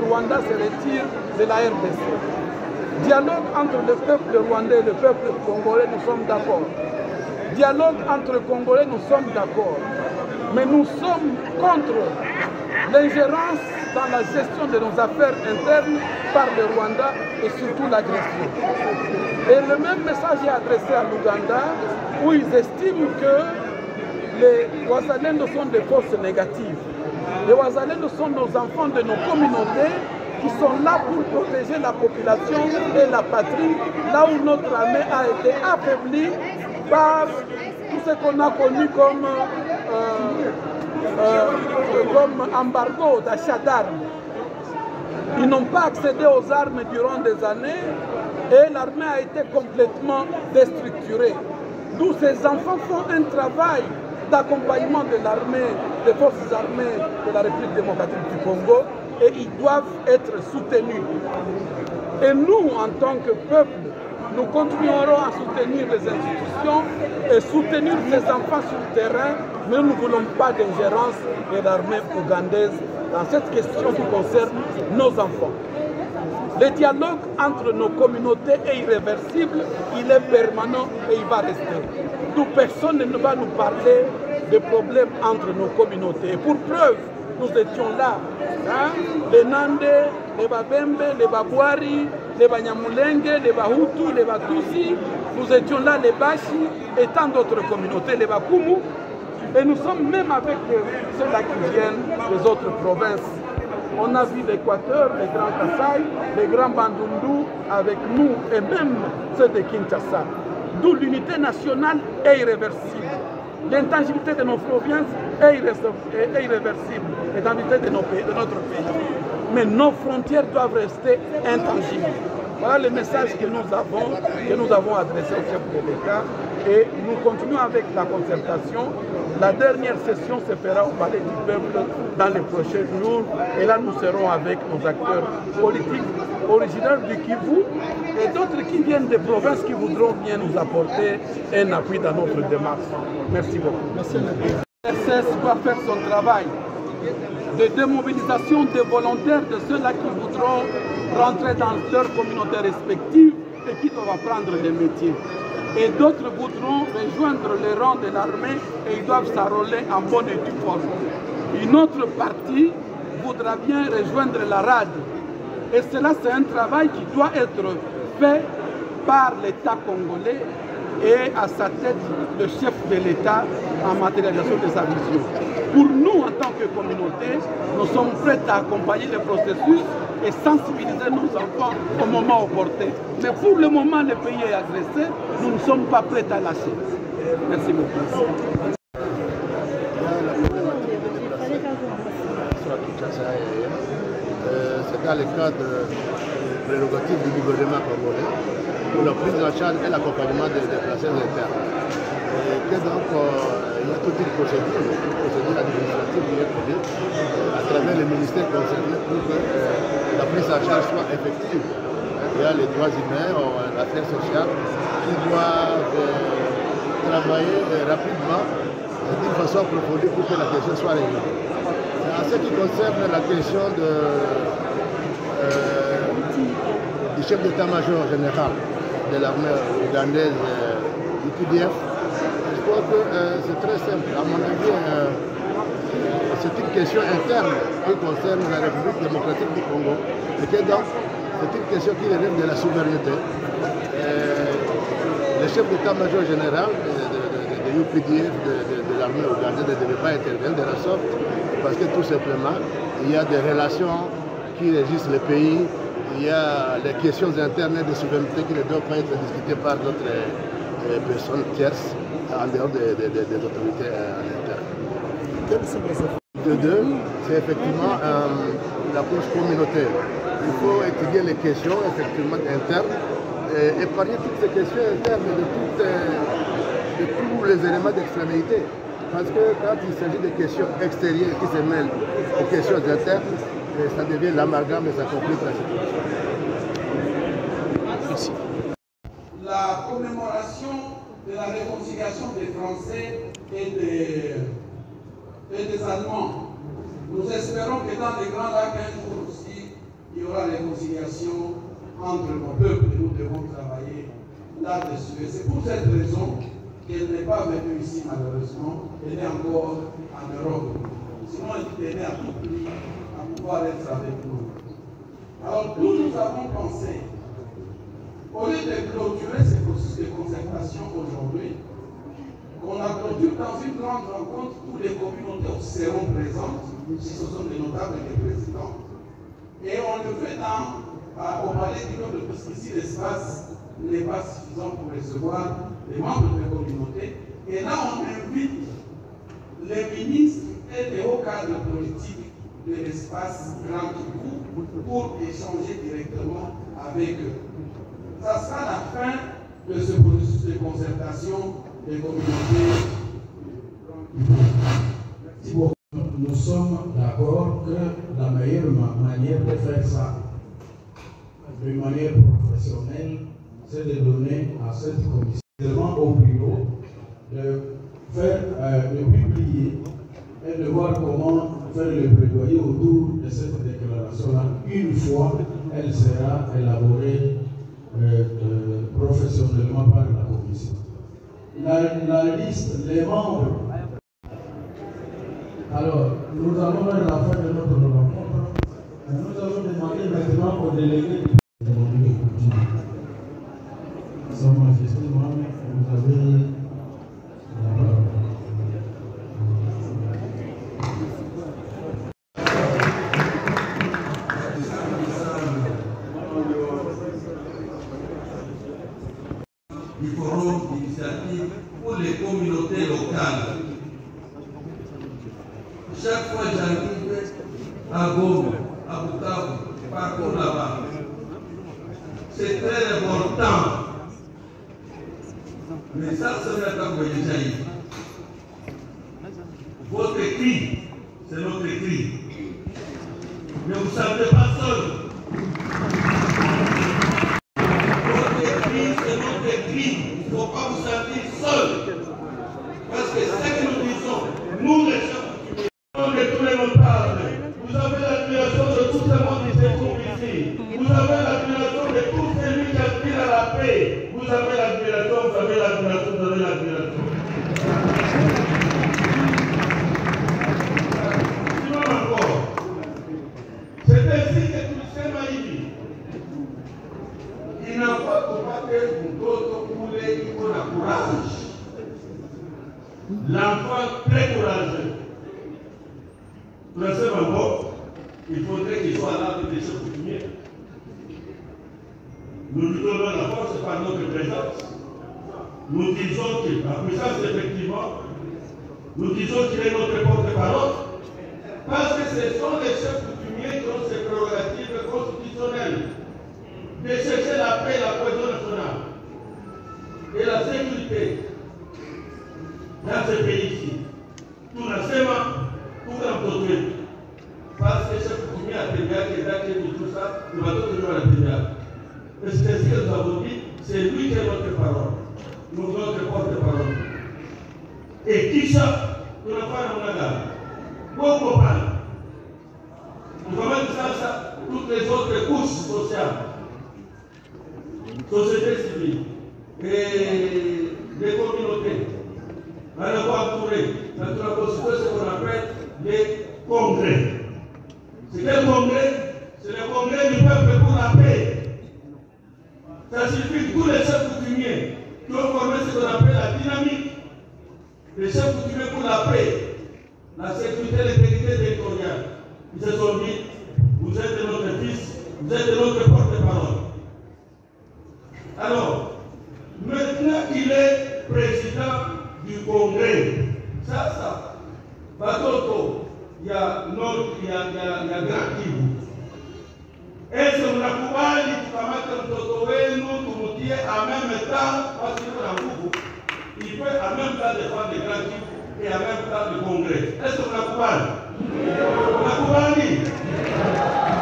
Rwanda se retire de la RDC. Dialogue entre le peuple rwandais et le peuple congolais, nous sommes d'accord. Dialogue entre Congolais, nous sommes d'accord. Mais nous sommes contre l'ingérence dans la gestion de nos affaires internes par le Rwanda et surtout l'agression. Et le même message est adressé à l'Ouganda où ils estiment que les Wazalendo sont des forces négatives. Les Wazalendo sont nos enfants de nos communautés qui sont là pour protéger la population et la patrie, là où notre armée a été affaiblie par tout ce qu'on a connu comme embargo d'achat d'armes. Ils n'ont pas accédé aux armes durant des années et l'armée a été complètement déstructurée. D'où ces enfants font un travail d'accompagnement de l'armée, des forces armées de la République démocratique du Congo, et ils doivent être soutenus. Et nous, en tant que peuple, nous continuerons à soutenir les institutions et soutenir ces enfants sur le terrain, mais nous ne voulons pas d'ingérence de l'armée ougandaise dans cette question qui concerne nos enfants. Le dialogue entre nos communautés est irréversible, il est permanent et il va rester. D'où personne ne va nous parler de problèmes entre nos communautés. Et pour preuve, nous étions là, hein, les Nande, les Babembe, les Babouari, les Banyamulenge, les Bahutu, les Batusi, nous étions là, les Bashi et tant d'autres communautés, les Bakumu, et nous sommes même avec ceux-là qui viennent des autres provinces. On a vu l'Équateur, les Grands Kassai, les Grands Bandundu avec nous et même ceux de Kinshasa. D'où l'unité nationale est irréversible. L'intangibilité de nos provinces est irréversible, l'intangibilité de notre pays. Mais nos frontières doivent rester intangibles. Voilà le message que nous avons adressé au chef de l'État et nous continuons avec la concertation. La dernière session se fera au Palais du Peuple dans les prochains jours et là nous serons avec nos acteurs politiques originaires du Kivu et d'autres qui viennent des provinces qui voudront bien nous apporter un appui dans notre démarche. Merci beaucoup. Merci. RCS doit faire son travail de démobilisation des volontaires de ceux-là qui voudront rentrer dans leurs communautés respectives et qui doivent apprendre les métiers. Et d'autres voudront rejoindre les rangs de l'armée et ils doivent s'enrôler en bonne et due forme. Une autre partie voudra bien rejoindre la RAD. Et cela, c'est un travail qui doit être fait par l'État congolais et à sa tête le chef de l'État en matérialisation de sa vision. Pour nous, en tant que communauté, nous sommes prêts à accompagner le processus et sensibiliser nos enfants au moment opportun. Mais pour le moment, le pays est agressé, nous ne sommes pas prêts à lâcher. Merci beaucoup. C'est dans le cadre prérogatif du gouvernement congolais pour la prise en charge et l'accompagnement des déplacés internes. Et donc, il y a toute une procédure administrative qui est prévue à travers les ministères concernés pour que la prise en charge soit effective. Il y a les droits humains, l'affaire sociale, qui doivent travailler rapidement d'une façon approfondie pour que la question soit réglée. En ce qui concerne la question du chef d'état-major général de l'armée ougandaise du PDF, je crois que c'est très simple. À mon avis, c'est une question interne qui concerne la République démocratique du Congo. Et que donc, c'est une question qui relève de la souveraineté. Le chef d'état-major général de UPDF, de l'armée ougandaise, ne devait pas intervenir de la sorte, parce que tout simplement, il y a des relations qui régissent le pays, il y a les questions internes de souveraineté qui ne doivent pas être discutées par d'autres personnes tierces en dehors des autorités internes. De deux, c'est effectivement l'approche communautaire. Il faut étudier les questions effectivement internes et épargner toutes ces questions internes de tous les éléments d'extrémité. Parce que quand il s'agit de questions extérieures qui se mêlent aux questions internes, ça devient l'amalgame et ça complique la situation. Merci. La commémoration de la réconciliation des Français et des Allemands. Nous espérons que dans les Grands Lacs, un jour aussi, il y aura réconciliation entre nos peuples et nous devons travailler là-dessus. Et c'est pour cette raison qu'elle n'est pas venue ici malheureusement, elle est encore en Europe. Sinon elle tenait à tout prix à pouvoir être avec nous. Alors nous avons pensé, au lieu de clôturer ces processus de concertation aujourd'hui, qu'on a clôturé dans une grande rencontre où les communautés seront présentes, si ce sont des notables et des présidents. Et on le fait au palais du peuple, parce qu'ici l'espace n'est pas suffisant pour recevoir les membres des communautés. Et là, on invite les ministres et les hauts cadres politiques de l'espace Grand Kivu pour échanger directement avec eux. Ça sera la fin de ce processus de concertation des communautés. Merci beaucoup. Nous sommes d'accord que la meilleure manière de faire ça, de manière professionnelle, c'est de donner à cette commission au bureau de faire, de publier et de voir comment faire le plaidoyer autour de cette déclaration-là. Une fois, elle sera élaborée professionnellement par la commission. La liste, les membres. Alors, nous allons vers la fin de notre rencontre. Nous allons demander maintenant aux délégués de demander Sa Majesté, vous avez la parole. Du forum d'initiative pour les communautés locales. Chaque fois que j'arrive à Goma, à Bukavu, partout là-bas, c'est très important. Mais ça, c'est la Kaboyejaï. Votre cri, c'est notre cri. Ne vous sentez pas seul. Votre cri, c'est notre cri. Il ne faut pas vous sentir seul. Parce que ce que nous disons, nous les chefs de tous les notables, vous avez l'admiration de tout le monde qui se trouve ici. Vous avez l'admiration de tout celui qui aspire à la paix. Vous avez l'admiration, vous avez l'admiration, vous avez l'admiration. Sinon encore, c'est ainsi que tout le monde a dit. Il n'a pas combattu pour d'autres pour les courage. L'enfant très courageux. Troisièmement, il faudrait qu'il soit là avec des chefs coutumiers. Nous lui donnons la force par notre présence. Nous disons que la puissance, effectivement, nous disons qu'il est notre porte-parole, parce que ce sont les chefs coutumiers qui ont ces prérogatives constitutionnelles de chercher la paix, la cohésion nationale et la sécurité dans ce pays-ci. Tout naissement, tout l'entretien. Parce que chaque coutumier a été tout ça, nous allons toujours à la TVA. Et c'est ce que nous avons dit, c'est lui qui est notre parole. Nous notre porte-parole. Et qui ça, nous n'avons pas de monnaie. Beaucoup parlent. Nous avons dit ça, toutes les autres couches sociales, société civile et des communautés. On a entouré dans la Constitution ce qu'on appelle les congrès. C'est quel congrès? C'est le congrès du peuple pour la paix. Ça signifie tous les chefs coutumiers qui ont formé ce qu'on appelle la dynamique. Les chefs coutumiers pour la paix, la sécurité et l'intégrité territoriale. Ils se sont dit, vous êtes notre fils, vous êtes notre porte-parole. Alors, maintenant qu'il est président du congrès, ça, Batoto, il y a Grand Kivu. Est-ce que vous nakubali tukamate mtoto wenu tumutie en même temps parce que il peut en même temps défendre le Grand Kivu et en même temps le congrès. Est-ce que vous nakubali? Nakubali?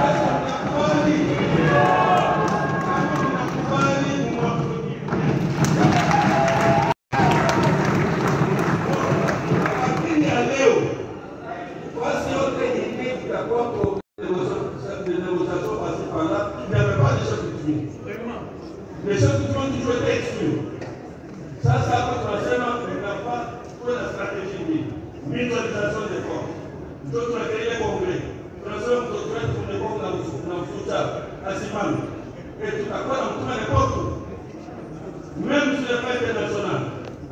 Est-ce que vous nakubali? Négociation passée ndio tunakelele kongre. Tunasema mtoto wetu tumekuwa na ufuta asimame. Tutakuwa na mtume n'importe où. Même sur le plan international,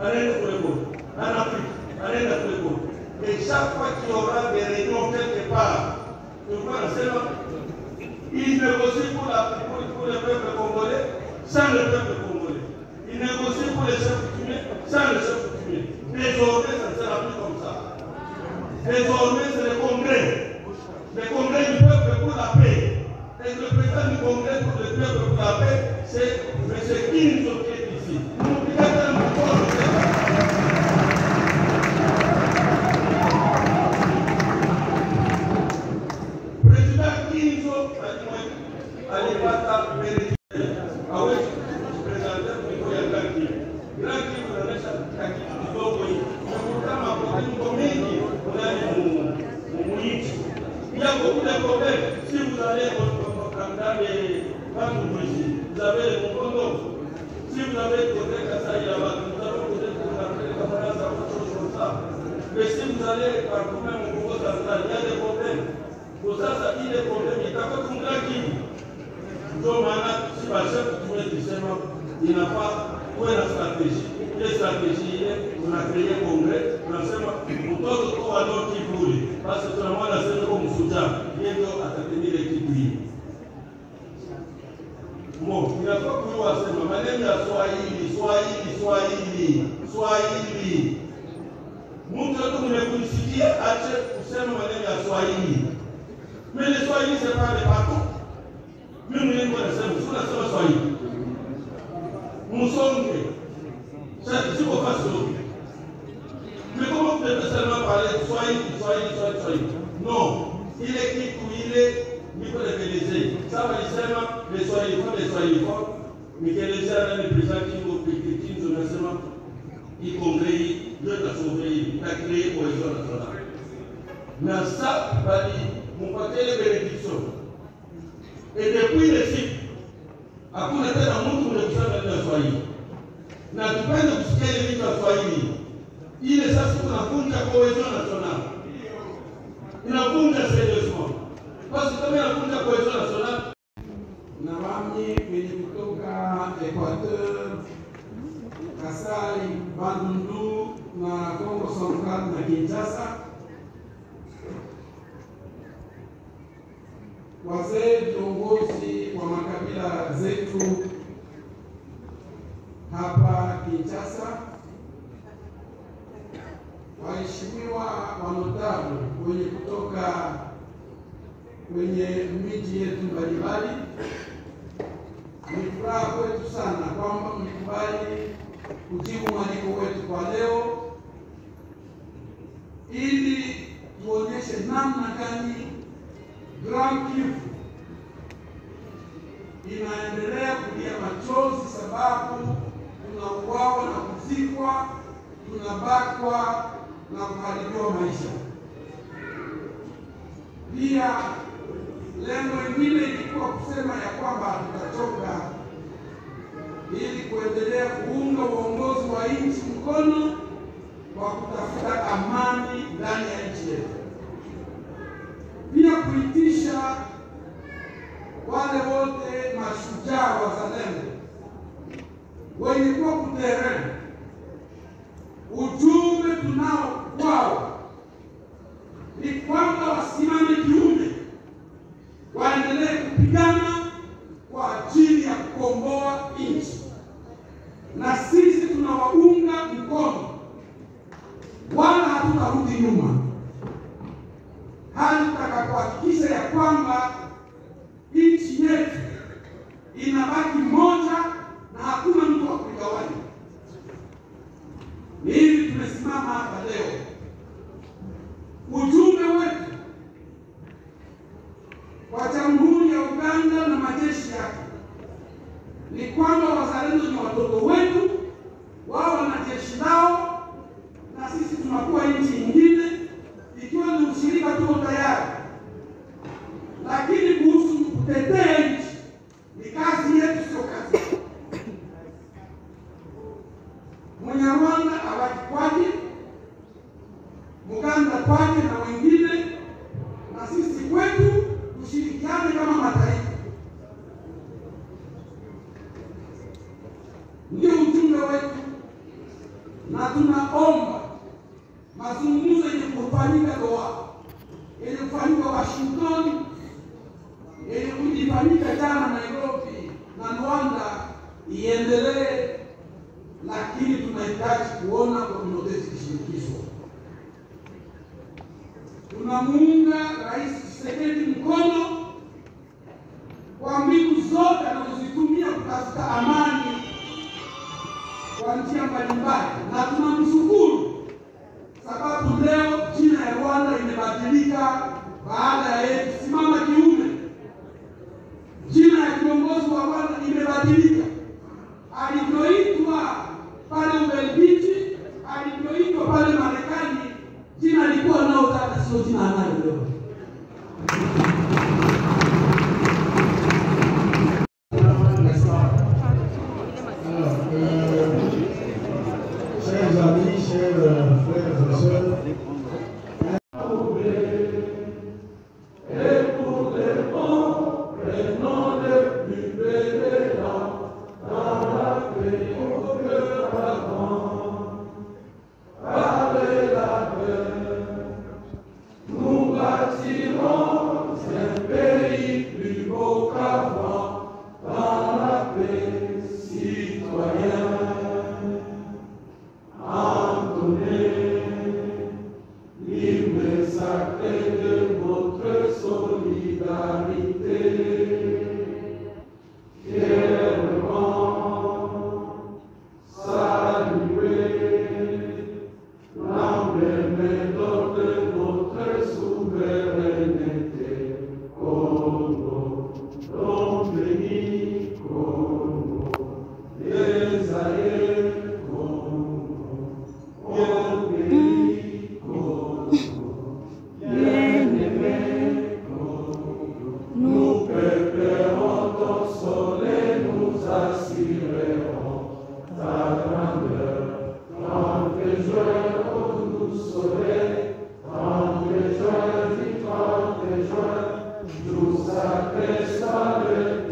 allez pour le compte. En Afrique, allez pour le compte. Et chaque fois qu'il y aura des réunions quelque part, il négocie pour le peuple congolais, sans le peuple congolais. Il négocie pour les chefs coutumiers, sans les chefs coutumiers. Désormais, ça ne sera plus comme ça. Désormais, c'est le congrès. Le congrès du peuple pour la paix. Et le président du congrès pour le peuple pour la paix, c'est M. Kinzo qui est ici. Président Kinzo alipata benefit. Hawezi kujipresenta kuliko ya Grand Kivu. Grand Kivu inaonyesha kitu kidogo hii. Kama kwa mengi ndani muichi. Pia kwa problème, si vous allez dans les banques ici, vous avez les concombres. Si vous avez côté Kassai là-bas, nous avons peut-être des camarades à autre chose comme ça. Mais si vous allez par vous-même au Congo central, il y a des problèmes. Pour ça, ça dit des problèmes. Il y a pas de Grand Kivu. Donc maintenant, si ma chef il n'a pas une stratégie. Les stratégies, on a créé un congrès, on a fait un autre tour à l'autre qui voulait. Parce que tout le monde a fait comme soutien. Il y a attaqué l'équipe. Bon, il n'a pas pu voir ça. Ma name est Swahili. Nous sommes les policiers à chercher ma name est Swahili. Mais les Swahili, ce n'est pas les partout. Même nous les connaissons, nous sommes Swahili. Nous sommes c'est au façon. Mais comment vous pouvez seulement parler Swahili? Non. Il est qui où il est, il faut les réaliser. Ça va seulement les Swahili, mais que les gens, les présidents qui ont pété, ils ont créé, Dieu a sauvé, il a créé cohésion nationale. Mais ça, mon paquet de bénédictions. Et depuis le cycle, à coup d'être dans le monde, nous sommes Swahili. Na tupende kusikia ile vitu ya Swahili. Ile sasa tunavunja cohesion nationale. Inavunja seriously. Basi kama inavunja cohesion nationale na wami wenye kutoka Equateur, Kasai, Bandundu na Kongo Central na Kinshasa. Wazee viongozi wa makabila zetu hapa Kinshasa, waheshimiwa wanotabu wenye kutoka kwenye miji yetu mbalimbali, ni furaha kwetu sana kwamba mlikubali kujibu mwaliko wetu kwa leo ili tuonyeshe namna gani Grand Kivu inaendelea kulia machozi sababu tunauawa na kuzikwa, tunabakwa na kuharibiwa maisha. Pia lengo lingine ilikuwa kusema ya kwamba tutachoka ili kuendelea kuunga uongozi wa nchi mkono kwa kutafuta amani ndani ya nchi yetu. Pia kuitisha wale wote mashujaa wazalendo wenye kwa kutereni, ujumbe tunao kwao ni kwamba wasimame kiume, waendelee kupigana kwa ajili ya kukomboa nchi, na sisi tunawaunga mkono, wala hatutarudi nyuma hadi tutakapohakikisha ya kwamba nchi yetu inabaki moja na hakuna mtu wa kuigawanya. Ni hivi tumesimama hapa leo. Ujumbe wetu kwa Jamhuri ya Uganda na majeshi yake ni kwamba wazalendo ni watoto wetu, wao wana jeshi lao, na sisi tunakuwa nchi nyingine. Ikiwa ni ushirika tuko tayari, lakini kuhusu kutetea nchi ni kazi yetu, sio kazi. Munyarwanda abaki kwake, Muganda kwake na wengine na tunaomba mazungumzo yenye kufanyika Doha, yenye kufanyika Washington, yenye kujifanyika jana Nairobi na Rwanda iendelee, lakini tunahitaji kuona komunote zikishirikishwa. Tunamuunga Rais Tshisekedi mkono kwa mbinu zote anazozitumia kutafuta amani kwa njia mbalimbali, na tunamshukuru sababu leo jina ya Rwanda imebadilika baada ya yeye kusimama kiume. Jina ya kiongozi wa Rwanda imebadilika. Alivyoitwa pale Ubelgiji, alivyoitwa pale Marekani, jina alikuwa nao tata, sio jina anayo leo. Chers amis, chers frères et sœurs, Nous appelle